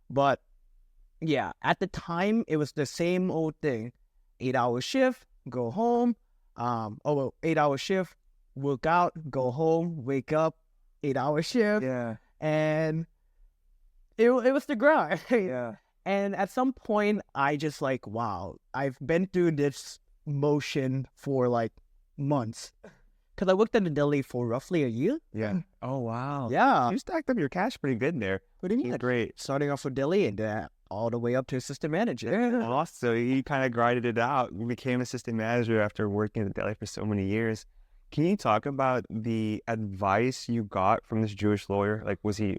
But yeah, at the time, it was the same old thing. 8-hour shift, go home. 8-hour shift, work out, go home, wake up, 8-hour shift. Yeah. And it was the grind. Yeah. And at some point, I just like, wow, I've been through this motion for like months. Because I worked at the Deli for roughly a year. Yeah. Oh, wow. Yeah, You stacked up your cash pretty good there. pretty much. Great. Starting off with Deli and all the way up to assistant manager. Awesome. So you kind of grinded it out. You became assistant manager after working at the deli for so many years. Can you talk about the advice you got from this Jewish lawyer? Like, was he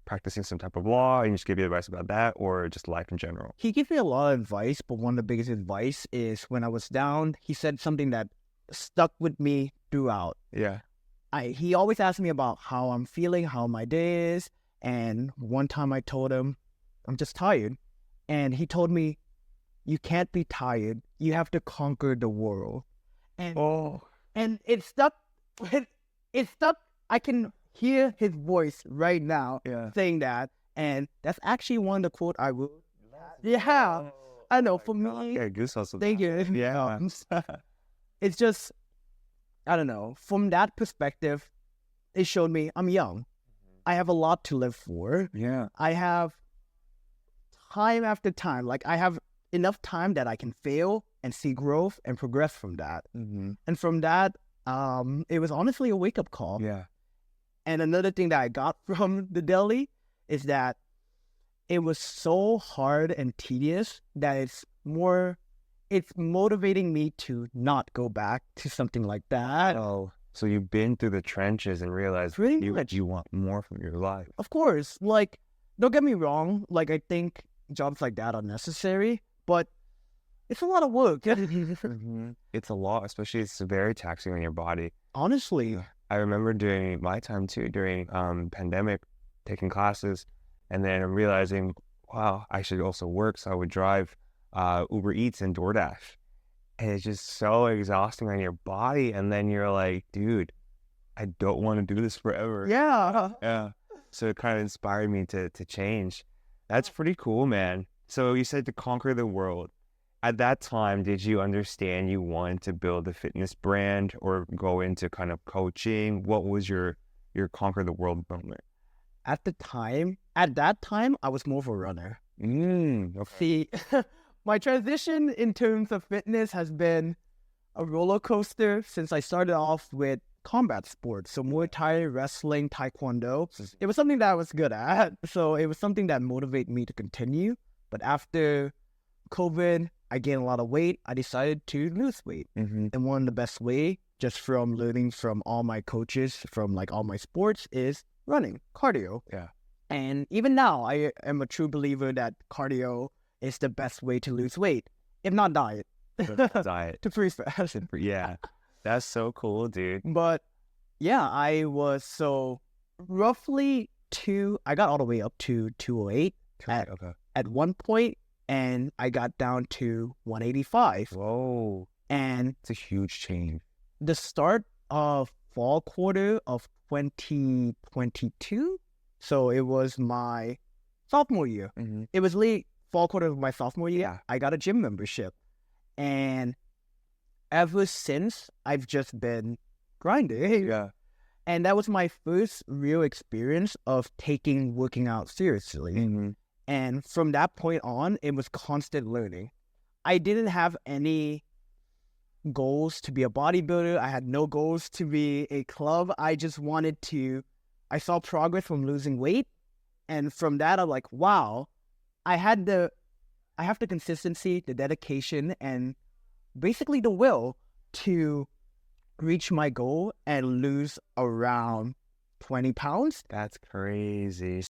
practicing some type of law and just give you advice about that, or just life in general? He gave me a lot of advice, but one of the biggest advice is when I was down, he said something that stuck with me throughout. Yeah. He always asked me about how I'm feeling, how my day is. And one time I told him, I'm just tired. And he told me, you can't be tired. You have to conquer the world. And Oh. and it stuck. It stuck. I can hear his voice right now saying that. And that's actually one of the quote I would. Yeah. I know, for me. Yeah, goosebumps. Thank you. Yeah. It's just, I don't know. From that perspective, it showed me I'm young. I have a lot to live for. Yeah. I have time after time. Like, I have enough time that I can fail and see growth and progress from that. Mm-hmm. And from that, it was honestly a wake-up call. Yeah. And another thing that I got from the Deli is that it was so hard and tedious that it's motivating me to not go back to something like that. Oh, so you've been through the trenches and realized Pretty much. you want more from your life. Of course, like, don't get me wrong. Like, I think jobs like that are necessary, but it's a lot of work. Mm-hmm. It's a lot, especially it's very taxing on your body. Honestly. I remember during my time too, during pandemic, taking classes, and then realizing, wow, I should also work. So I would drive Uber Eats and DoorDash. And it's just so exhausting on your body. And then you're like, dude, I don't want to do this forever. Yeah. Yeah. So it kind of inspired me to change. That's pretty cool, man. So you said to conquer the world. At that time, did you understand you wanted to build a fitness brand or go into kind of coaching? What was your conquer the world moment? At that time, I was more of a runner. Okay. See, my transition in terms of fitness has been a roller coaster since I started off with combat sports. So Muay Thai, wrestling, Taekwondo. It was something that I was good at. So it was something that motivated me to continue. But after COVID, I gained a lot of weight. I decided to lose weight. Mm-hmm. And one of the best way, just from learning from all my coaches, from like all my sports, is running, cardio. Yeah. And even now, I am a true believer that cardio is the best way to lose weight, if not diet. Diet. To freeze fast. Yeah. That's so cool, dude. But yeah, I was so roughly I got all the way up to 208 at one point, and I got down to 185. Whoa. And it's a huge change. The start of fall quarter of 2022, so it was my sophomore year. Mm-hmm. It was late fall quarter of my sophomore year. Yeah. I got a gym membership. And ever since, I've just been grinding. Yeah. And that was my first real experience of taking working out seriously. Mm-hmm. And from that point on, it was constant learning. I didn't have any goals to be a bodybuilder. I had no goals to be a club. I just I saw progress from losing weight. And from that, I'm like, wow, I have the consistency, the dedication, and basically the will to reach my goal and lose around 20 pounds. That's crazy.